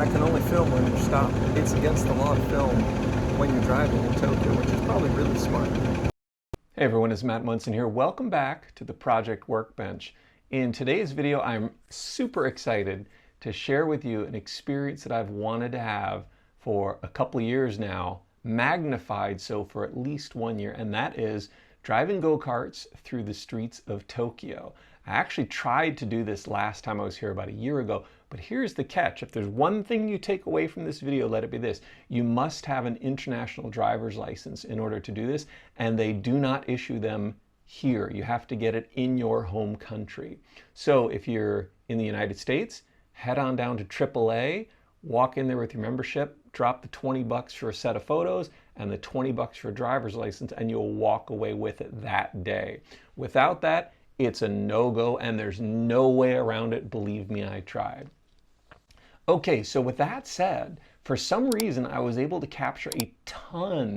I can only film when you're stopped. It's against the law to film when you're driving in Tokyo, which is probably really smart. Hey everyone, it's Matt Munson here. Welcome back to the Project Workbench. In today's video, I'm super excited to share with you an experience that I've wanted to have for a couple of years now, magnified so for at least 1 year, and that is driving go-karts through the streets of Tokyo. I actually tried to do this last time I was here about a year ago, but here's the catch. If there's one thing you take away from this video, let it be this. You must have an international driver's license in order to do this, and they do not issue them here. You have to get it in your home country. So if you're in the United States, head on down to AAA, walk in there with your membership, drop the 20 bucks for a set of photos and the 20 bucks for a driver's license, and you'll walk away with it that day. Without that, it's a no-go, and there's no way around it. Believe me, I tried. Okay, so with that said, for some reason, I was able to capture a ton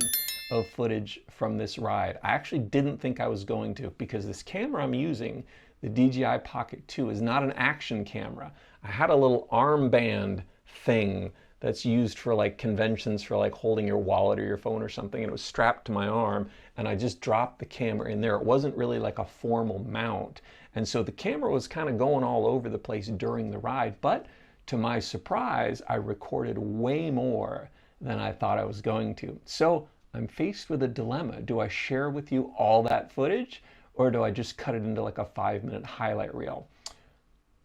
of footage from this ride. I actually didn't think I was going to, because this camera I'm using, the DJI Pocket 2, is not an action camera. I had a little armband thing that's used for like conventions for like holding your wallet or your phone or something, and it was strapped to my arm, and I just dropped the camera in there. It wasn't really like a formal mount, and so the camera was kind of going all over the place during the ride, but to my surprise, I recorded way more than I thought I was going to. So I'm faced with a dilemma. Do I share with you all that footage, or do I just cut it into like a 5-minute highlight reel?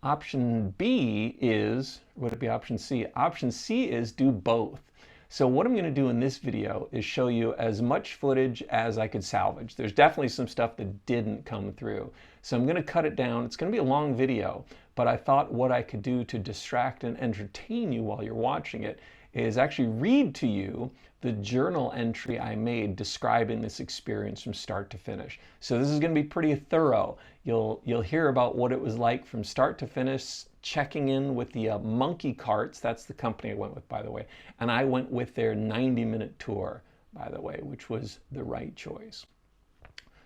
Option B is, would it be option C? Option C is do both. So what I'm going to do in this video is show you as much footage as I could salvage. There's definitely some stuff that didn't come through. So I'm going to cut it down. It's going to be a long video, but I thought what I could do to distract and entertain you while you're watching it is actually read to you the journal entry I made describing this experience from start to finish. So this is going to be pretty thorough. You'll hear about what it was like from start to finish, checking in with the Monkey Karts. That's the company I went with, by the way. And I went with their 90-minute tour, by the way, which was the right choice.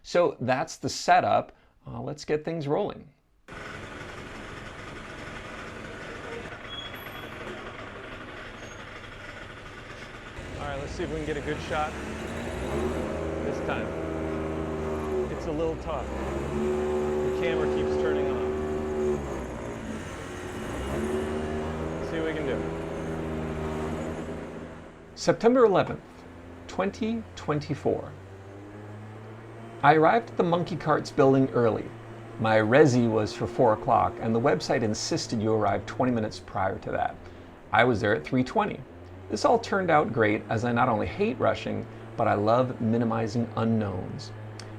So that's the setup. Let's get things rolling. All right, let's see if we can get a good shot this time. It's a little tough. The camera keeps turning on. Let's see what we can do. September 11th, 2024. I arrived at the Monkey Karts building early. My resi was for 4 o'clock, and the website insisted you arrive 20 minutes prior to that. I was there at 3:20. This all turned out great, as I not only hate rushing, but I love minimizing unknowns.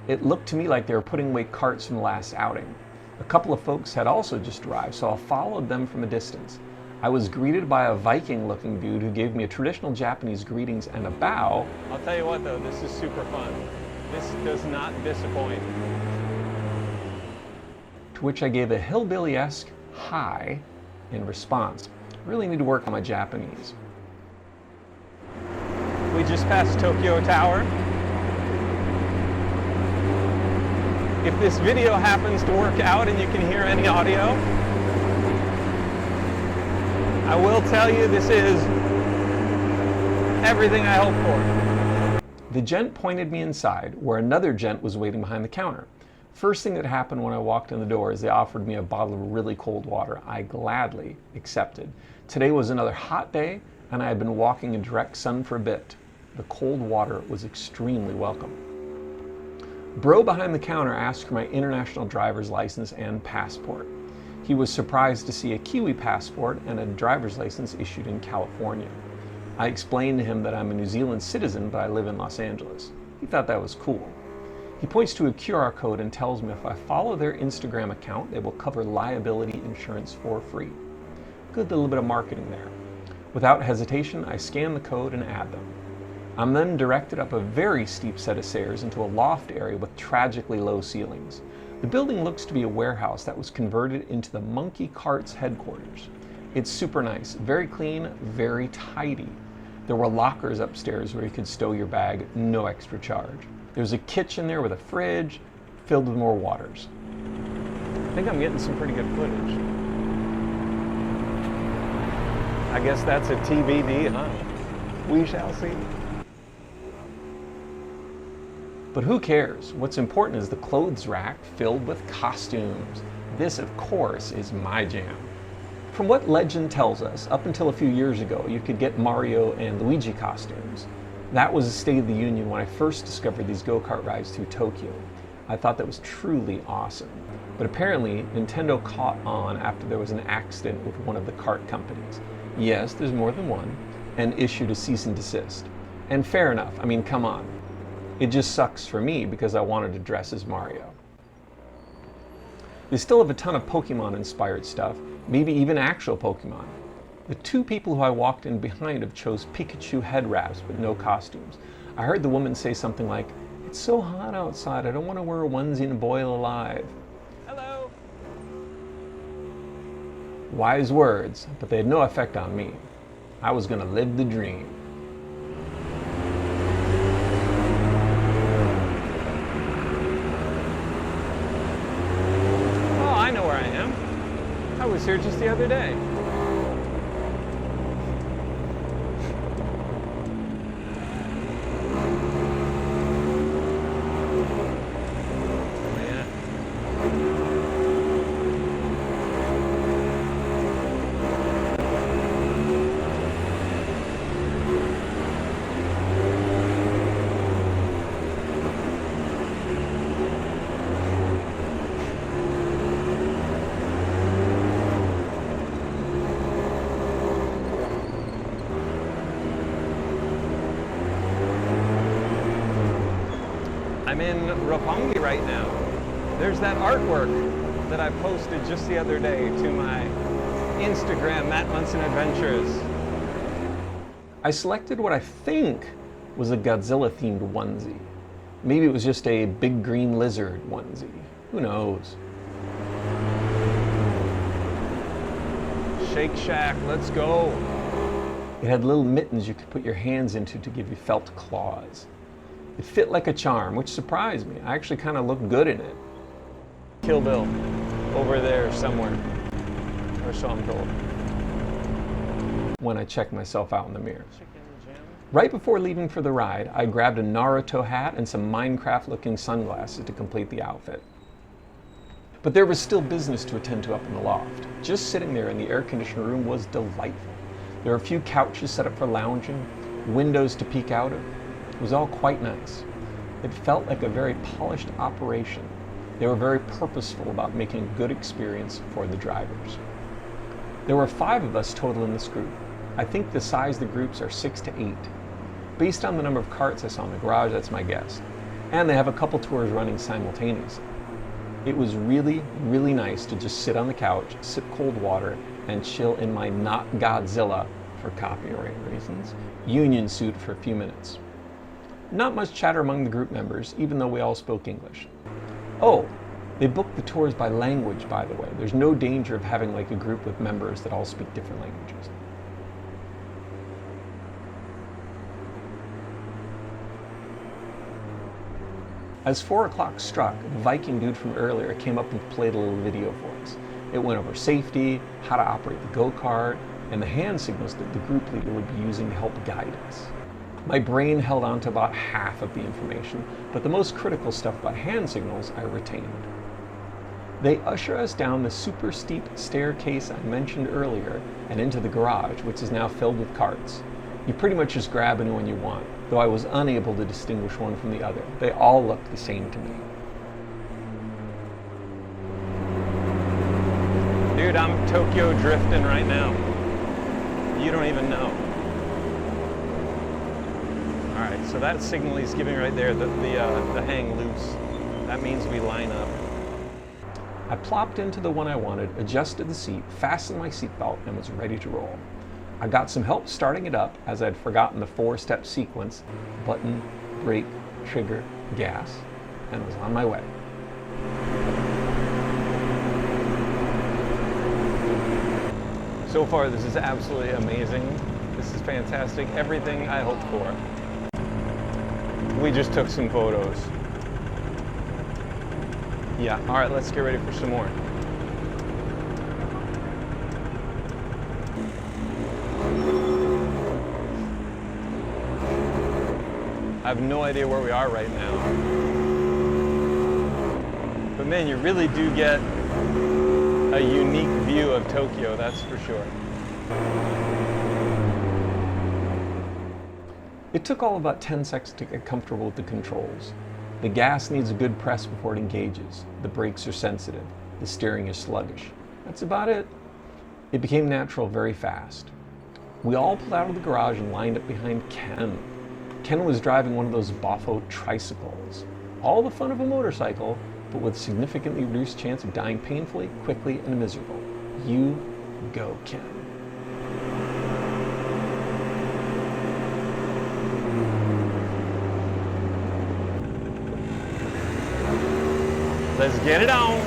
It looked to me like they were putting away carts from the last outing. A couple of folks had also just arrived, so I followed them from a distance. I was greeted by a Viking-looking dude who gave me a traditional Japanese greetings and a bow. I'll tell you what though, this is super fun. This does not disappoint. To which I gave a hillbilly-esque hi in response. I really need to work on my Japanese. We just passed Tokyo Tower. If this video happens to work out and you can hear any audio, I will tell you this is everything I hoped for. The gent pointed me inside, where another gent was waiting behind the counter. First thing that happened when I walked in the door is they offered me a bottle of really cold water. I gladly accepted. Today was another hot day, and I had been walking in direct sun for a bit. The cold water was extremely welcome. Bro behind the counter asked for my international driver's license and passport. He was surprised to see a Kiwi passport and a driver's license issued in California. I explained to him that I'm a New Zealand citizen, but I live in Los Angeles. He thought that was cool. He points to a QR code and tells me if I follow their Instagram account, they will cover liability insurance for free. Good little bit of marketing there. Without hesitation, I scan the code and add them. I'm then directed up a very steep set of stairs into a loft area with tragically low ceilings. The building looks to be a warehouse that was converted into the Monkey Karts headquarters. It's super nice, very clean, very tidy. There were lockers upstairs where you could stow your bag, no extra charge. There's a kitchen there with a fridge filled with more waters. I think I'm getting some pretty good footage. I guess that's a TBD, huh? We shall see. But who cares? What's important is the clothes rack filled with costumes. This, of course, is my jam. From what legend tells us, up until a few years ago, you could get Mario and Luigi costumes. That was the state of the union when I first discovered these go-kart rides through Tokyo. I thought that was truly awesome. But apparently, Nintendo caught on after there was an accident with one of the kart companies. Yes, there's more than one, and issued a cease and desist. And fair enough, I mean, come on. It just sucks for me because I wanted to dress as Mario. They still have a ton of Pokemon-inspired stuff, maybe even actual Pokemon. The two people who I walked in behind have chose Pikachu head wraps but no costumes. I heard the woman say something like, "It's so hot outside, I don't want to wear a onesie and boil alive." Hello! Wise words, but they had no effect on me. I was gonna live the dream. Oh, I know where I am. I was here just the other day. I'm in Roppongi right now. There's that artwork that I posted just the other day to my Instagram, Matt Munson Adventures. I selected what I think was a Godzilla-themed onesie. Maybe it was just a big green lizard onesie. Who knows? Shake Shack, let's go. It had little mittens you could put your hands into to give you felt claws. It fit like a charm, which surprised me. I actually kind of looked good in it. Kill Bill, over there somewhere, or so I'm told, when I checked myself out in the mirror. Right before leaving for the ride, I grabbed a Naruto hat and some Minecraft-looking sunglasses to complete the outfit. But there was still business to attend to up in the loft. Just sitting there in the air-conditioned room was delightful. There were a few couches set up for lounging, windows to peek out of. It was all quite nice. It felt like a very polished operation. They were very purposeful about making a good experience for the drivers. There were 5 of us total in this group. I think the size of the groups are 6 to 8. Based on the number of carts I saw in the garage, that's my guess. And they have a couple tours running simultaneously. It was really, really nice to just sit on the couch, sip cold water, and chill in my not Godzilla, for copyright reasons, union suit for a few minutes. Not much chatter among the group members, even though we all spoke English. Oh, they booked the tours by language, by the way. There's no danger of having like a group with members that all speak different languages. As 4 o'clock struck, the Viking dude from earlier came up and played a little video for us. It went over safety, how to operate the go-kart, and the hand signals that the group leader would be using to help guide us. My brain held on to about half of the information, but the most critical stuff about hand signals I retained. They usher us down the super steep staircase I mentioned earlier and into the garage, which is now filled with carts. You pretty much just grab anyone you want, though I was unable to distinguish one from the other. They all looked the same to me. Dude, I'm Tokyo drifting right now. You don't even know. All right, so that signal he's giving right there, the hang loose. That means we line up. I plopped into the one I wanted, adjusted the seat, fastened my seatbelt, and was ready to roll. I got some help starting it up as I'd forgotten the 4-step sequence: button, brake, trigger, gas, and was on my way. So far, this is absolutely amazing. This is fantastic. Everything I hoped for. We just took some photos. Yeah, all right, let's get ready for some more. have no idea where we are right now. But man, you really do get a unique view of Tokyo, that's for sure. It took all about 10 seconds to get comfortable with the controls. The gas needs a good press before it engages. The brakes are sensitive. The steering is sluggish. That's about it. It became natural very fast. We all pulled out of the garage and lined up behind Ken. Ken was driving one of those Boffo tricycles. All the fun of a motorcycle, but with significantly reduced chance of dying painfully, quickly, and miserable. You go, Ken. Let's get it on!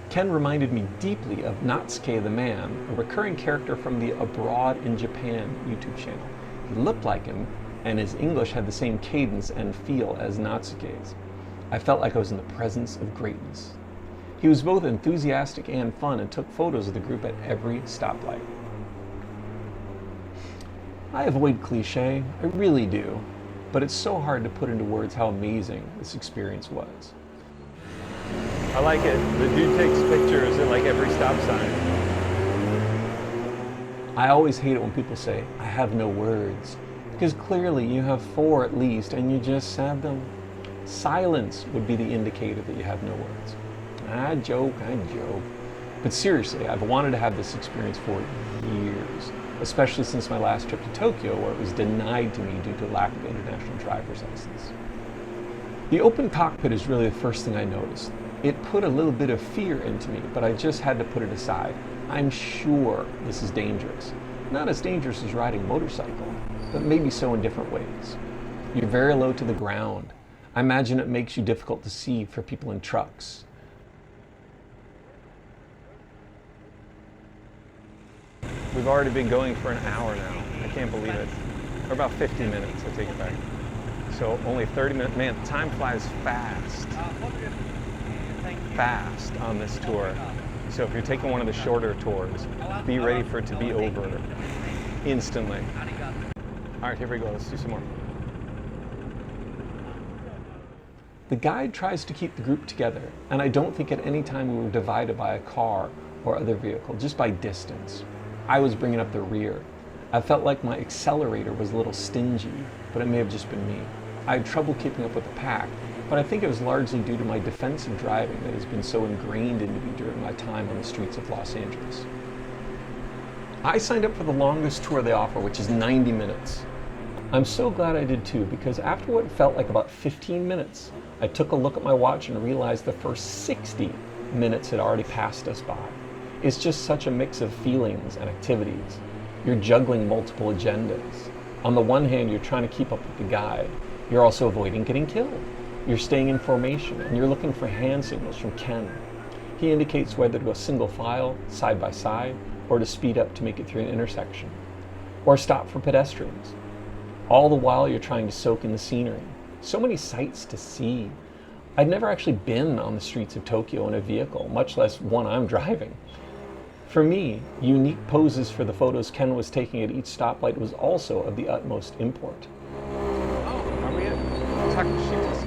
Ken reminded me deeply of Natsuke the Man, a recurring character from the Abroad in Japan YouTube channel. He looked like him, and his English had the same cadence and feel as Natsuke's. I felt like I was in the presence of greatness. He was both enthusiastic and fun and took photos of the group at every stoplight. I avoid cliche, I really do, but it's so hard to put into words how amazing this experience was. I like it. The dude takes pictures at like every stop sign. I always hate it when people say, I have no words, because clearly you have 4 at least and you just said them. Silence would be the indicator that you have no words. I joke. But seriously, I've wanted to have this experience for years, especially since my last trip to Tokyo, where it was denied to me due to lack of international driver's license. The open cockpit is really the first thing I noticed. It put a little bit of fear into me, but I just had to put it aside. I'm sure this is dangerous. Not as dangerous as riding a motorcycle, but maybe so in different ways. You're very low to the ground. I imagine it makes you difficult to see for people in trucks. We've already been going for an hour now. I can't believe it. Or about 50 minutes, I take it back. So only 30 minutes. Man, time flies fast. Fast on this tour. So if you're taking one of the shorter tours, be ready for it to be over instantly. All right, here we go. Let's do some more. The guide tries to keep the group together, and I don't think at any time we were divided by a car or other vehicle, just by distance. I was bringing up the rear. I felt like my accelerator was a little stingy, but it may have just been me. I had trouble keeping up with the pack, but I think it was largely due to my defensive driving that has been so ingrained into me during my time on the streets of Los Angeles. I signed up for the longest tour they offer, which is 90 minutes. I'm so glad I did too, because after what felt like about 15 minutes, I took a look at my watch and realized the first 60 minutes had already passed us by. It's just such a mix of feelings and activities. You're juggling multiple agendas. On the one hand, you're trying to keep up with the guide. You're also avoiding getting killed. You're staying in formation, and you're looking for hand signals from Ken. He indicates whether to go single file, side by side, or to speed up to make it through an intersection, or stop for pedestrians. All the while, you're trying to soak in the scenery. So many sights to see. I'd never actually been on the streets of Tokyo in a vehicle, much less one I'm driving. For me, unique poses for the photos Ken was taking at each stoplight was also of the utmost import. Oh, are we at Takashita's?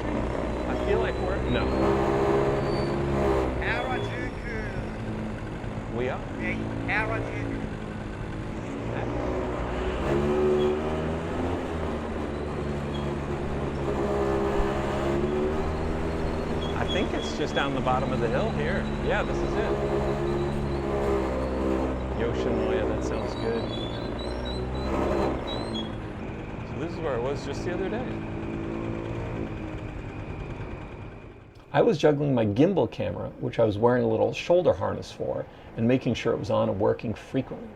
I feel like we're... No. We are? I think it's just down the bottom of the hill here. Yeah, this is it. Yoshinoya, that sounds good. So this is where I was just the other day. I was juggling my gimbal camera, which I was wearing a little shoulder harness for, and making sure it was on and working frequently.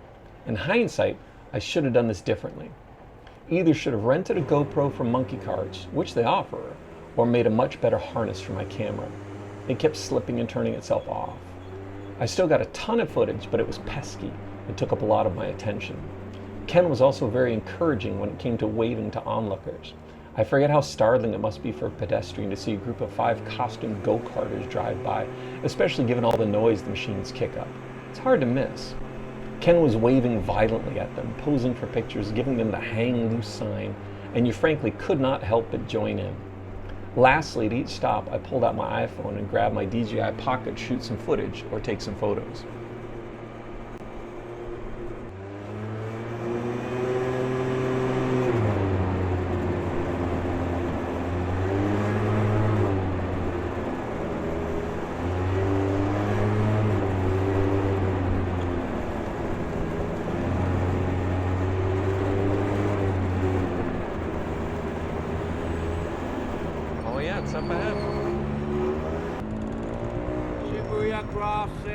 In hindsight, I should have done this differently. Either should have rented a GoPro from Monkey Karts, which they offer, or made a much better harness for my camera. It kept slipping and turning itself off. I still got a ton of footage, but it was pesky. It took up a lot of my attention. Ken was also very encouraging when it came to waving to onlookers. I forget how startling it must be for a pedestrian to see a group of 5 costumed go-karters drive by, especially given all the noise the machines kick up. It's hard to miss. Ken was waving violently at them, posing for pictures, giving them the hang loose sign, and you frankly could not help but join in. Lastly, at each stop, I pulled out my iPhone and grabbed my DJI Pocket to shoot some footage or take some photos. Oh yeah, it's up ahead. Shibuya Crossing.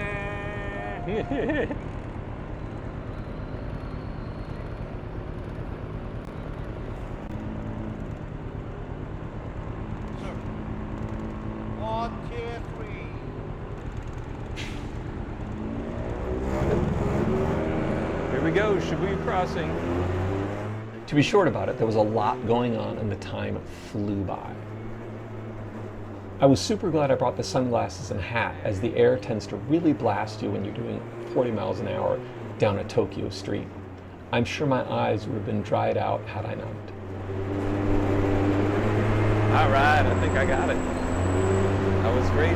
Sir. 1, 2, 3. Here we go, Shibuya Crossing. To be short about it, there was a lot going on and the time flew by. I was super glad I brought the sunglasses and hat, as the air tends to really blast you when you're doing 40 miles an hour down a Tokyo street. I'm sure my eyes would have been dried out had I not. All right, I think I got it. That was great.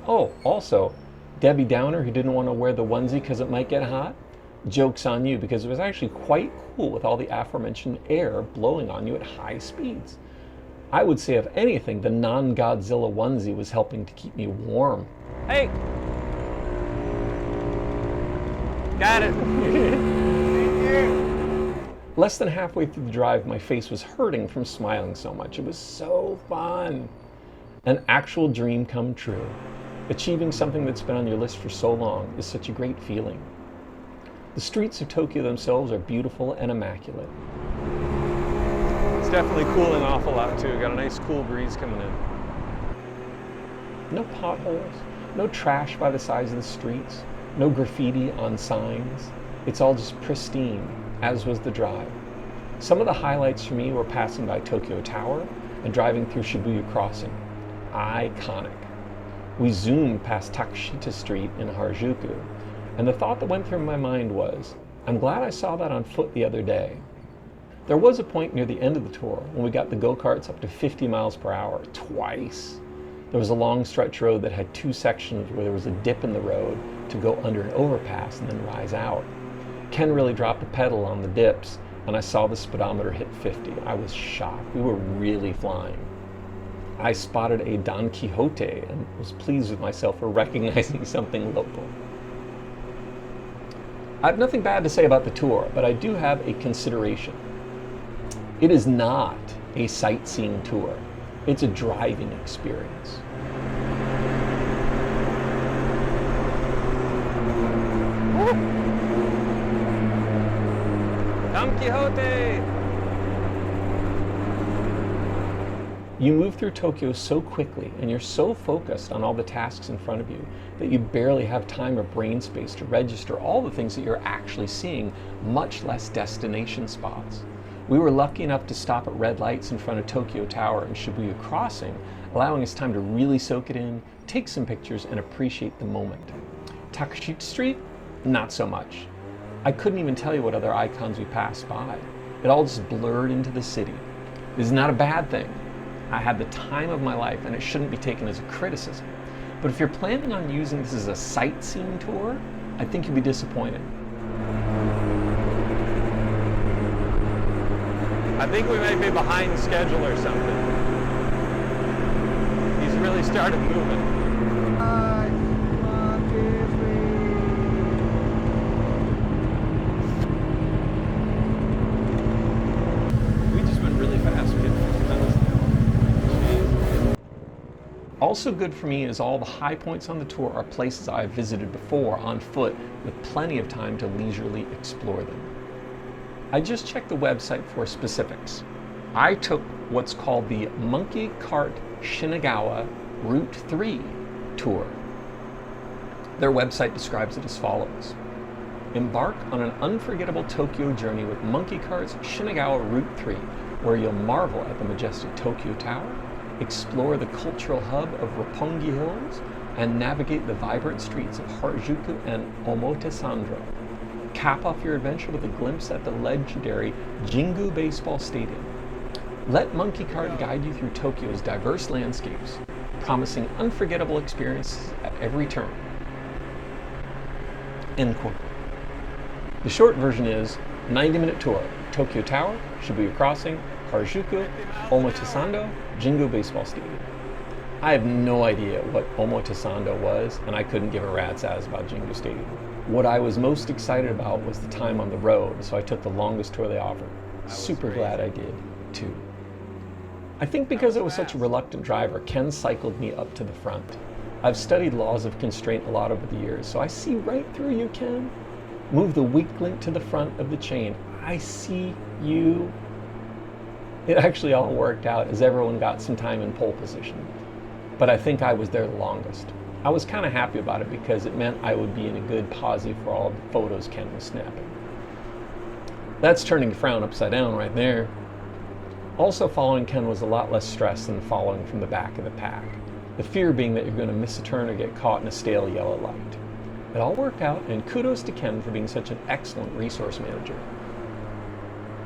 Oh, also, Debbie Downer, who didn't want to wear the onesie because it might get hot, joke's on you, because it was actually quite cool with all the aforementioned air blowing on you at high speeds. I would say, if anything, the non-Godzilla onesie was helping to keep me warm. Hey! Got it! Less than halfway through the drive, my face was hurting from smiling so much. It was so fun. An actual dream come true. Achieving something that's been on your list for so long is such a great feeling. The streets of Tokyo themselves are beautiful and immaculate. It's definitely cooling off a lot too. Got a nice cool breeze coming in. No potholes, no trash by the sides of the streets, no graffiti on signs. It's all just pristine, as was the drive. Some of the highlights for me were passing by Tokyo Tower and driving through Shibuya Crossing. Iconic. We zoomed past Takashita Street in Harajuku, and the thought that went through my mind was, I'm glad I saw that on foot the other day. There was a point near the end of the tour when we got the Go Karts up to 50 miles per hour, twice. There was a long stretch road that had two sections where there was a dip in the road to go under an overpass and then rise out. Ken really dropped the pedal on the dips, and I saw the speedometer hit 50. I was shocked. We were really flying. I spotted a Don Quixote and was pleased with myself for recognizing something local. I have nothing bad to say about the tour, but I do have a consideration. It is not a sightseeing tour. It's a driving experience. Don Quixote! You move through Tokyo so quickly and you're so focused on all the tasks in front of you that you barely have time or brain space to register all the things that you're actually seeing, much less destination spots. We were lucky enough to stop at red lights in front of Tokyo Tower and Shibuya Crossing, allowing us time to really soak it in, take some pictures, and appreciate the moment. Takashita Street? Not so much. I couldn't even tell you what other icons we passed by. It all just blurred into the city. This is not a bad thing. I had the time of my life, and it shouldn't be taken as a criticism. But if you're planning on using this as a sightseeing tour, I think you'll be disappointed. I think we might be behind schedule or something. He's really started moving. We just went really fast. We hit 50 miles an hour. Also good for me is all the high points on the tour are places I've visited before on foot with plenty of time to leisurely explore them. I just checked the website for specifics. I took what's called the Monkey Kart Shinagawa Route 3 tour. Their website describes it as follows. Embark on an unforgettable Tokyo journey with Monkey Karts Shinagawa Route 3, where you'll marvel at the majestic Tokyo Tower, explore the cultural hub of Roppongi Hills, and navigate the vibrant streets of Harajuku and Omotesandro. Cap off your adventure with a glimpse at the legendary Jingu Baseball Stadium. Let Monkey Kart guide you through Tokyo's diverse landscapes, promising unforgettable experiences at every turn. End quote. The short version is 90-minute tour: Tokyo Tower, Shibuya Crossing, Harajuku, Omotesando, Jingu Baseball Stadium. I have no idea what Omotesando was, and I couldn't give a rat's ass about Jingu Stadium. What I was most excited about was the time on the road, so I took the longest tour they offered. Super glad I did, too. I think because I was such a reluctant driver, Ken cycled me up to the front. I've studied laws of constraint a lot over the years, so I see right through you, Ken. Move the weak link to the front of the chain. I see you. It actually all worked out as everyone got some time in pole position. But I think I was there the longest. I was kind of happy about it because it meant I would be in a good posse for all the photos Ken was snapping. That's turning a frown upside down right there. Also, following Ken was a lot less stress than following from the back of the pack. The fear being that you're going to miss a turn or get caught in a stale yellow light. It all worked out, and kudos to Ken for being such an excellent resource manager.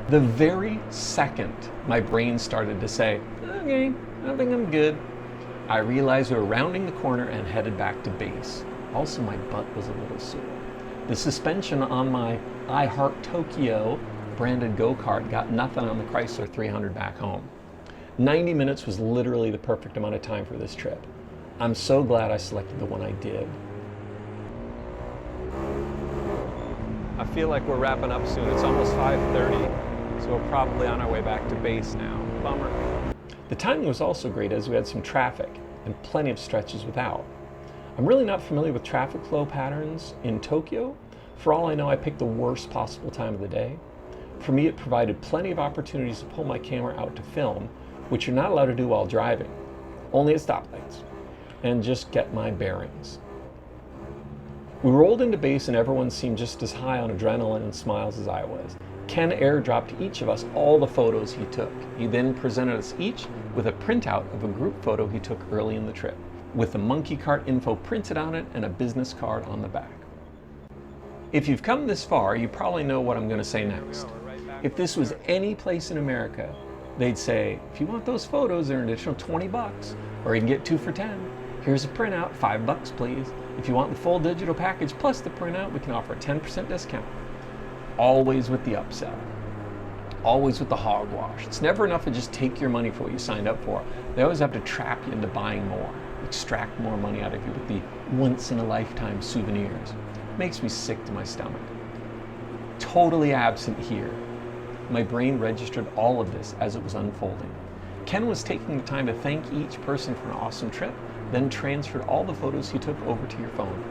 The very second my brain started to say, okay, I think I'm good, I realized we were rounding the corner and headed back to base. Also, my butt was a little sore. The suspension on my I Heart Tokyo branded Go Kart got nothing on the Chrysler 300 back home. 90 minutes was literally the perfect amount of time for this trip. I'm so glad I selected the one I did. I feel like we're wrapping up soon. It's almost 5:30, so we're probably on our way back to base now. Bummer. The timing was also great as we had some traffic and plenty of stretches without. I'm really not familiar with traffic flow patterns in Tokyo. For all I know, I picked the worst possible time of the day. For me, it provided plenty of opportunities to pull my camera out to film, which you're not allowed to do while driving, only at stoplights, and just get my bearings. We rolled into base and everyone seemed just as high on adrenaline and smiles as I was. Ken airdropped each of us all the photos he took. He then presented us each with a printout of a group photo he took early in the trip, with the Monkey Kart info printed on it and a business card on the back. If you've come this far, you probably know what I'm going to say next. If this was any place in America, they'd say, if you want those photos, they're an additional 20 bucks, or you can get 2 for 10. Here's a printout, 5 bucks please. If you want the full digital package plus the printout, we can offer a 10% discount. Always with the upsell. Always with the hogwash. It's never enough to just take your money for what you signed up for. They always have to trap you into buying more, extract more money out of you with the once-in-a-lifetime souvenirs. Makes me sick to my stomach. Totally absent here. My brain registered all of this as it was unfolding. Ken was taking the time to thank each person for an awesome trip, then transferred all the photos he took over to your phone.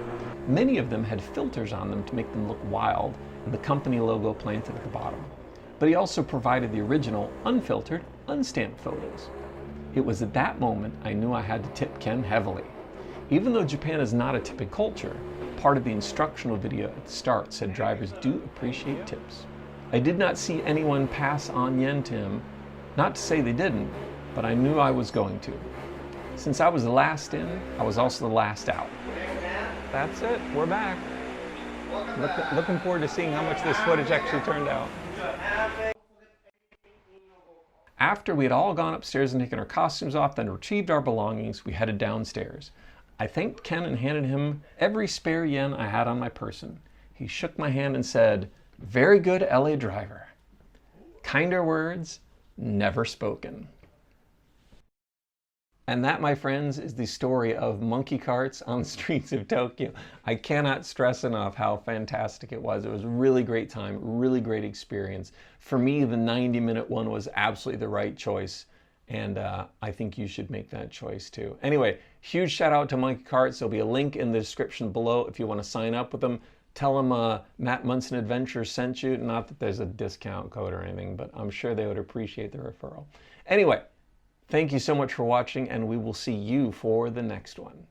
Many of them had filters on them to make them look wild, and the company logo planted at the bottom. But he also provided the original, unfiltered, unstamped photos. It was at that moment I knew I had to tip Ken heavily. Even though Japan is not a tipping culture, part of the instructional video at the start said drivers do appreciate tips. I did not see anyone pass on yen to him. Not to say they didn't, but I knew I was going to. Since I was the last in, I was also the last out. That's it, we're back. Looking forward to seeing how much this footage actually turned out. After we had all gone upstairs and taken our costumes off, then retrieved our belongings, we headed downstairs. I thanked Ken and handed him every spare yen I had on my person. He shook my hand and said, "Very good LA driver." Kinder words, never spoken. And that, my friends, is the story of Monkey Karts on the streets of Tokyo. I cannot stress enough how fantastic it was. It was a really great time, really great experience. For me, the 90-minute one was absolutely the right choice, and I think you should make that choice too. Anyway, huge shout out to Monkey Karts. There'll be a link in the description below if you want to sign up with them. Tell them Matt Munson Adventures sent you. Not that there's a discount code or anything, but I'm sure they would appreciate the referral. Anyway, thank you so much for watching, and we will see you for the next one.